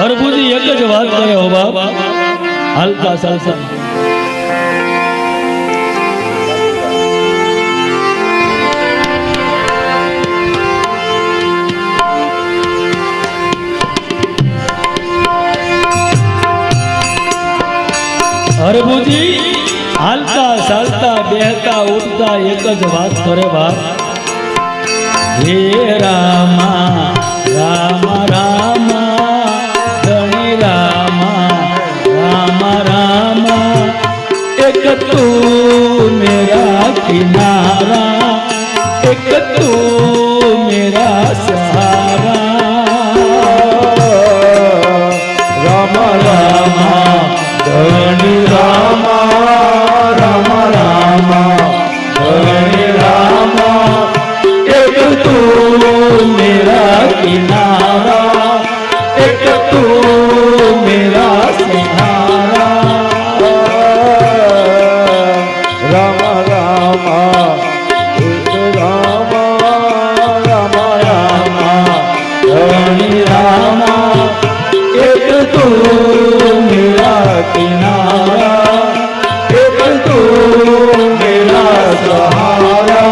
હરભુજી એક જ વાત કરે હો બાપ, હાલતા ચાલતા હરભુજી હાલતા ચાલતા બેહતા ઉઠતા એક જ વાત કરે બાપ, હે રામા રામ રામ ધણી રામા રામ રામ, એક તું મેરા કિનારા, એક તું મેરા સહારા, રામ રામ ધણી રામ રામ રામ ધણી રામ, એક તું મેરા કિનારા, એક તું મેરા સહારા, રામ રામ રામ રામ રામ ધણી રામ, એક તું મેરા કિનારા, એક તું મેરા સહારા.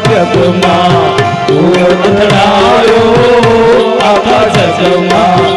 જગમાં તું અથડાયો, આખા જગમાં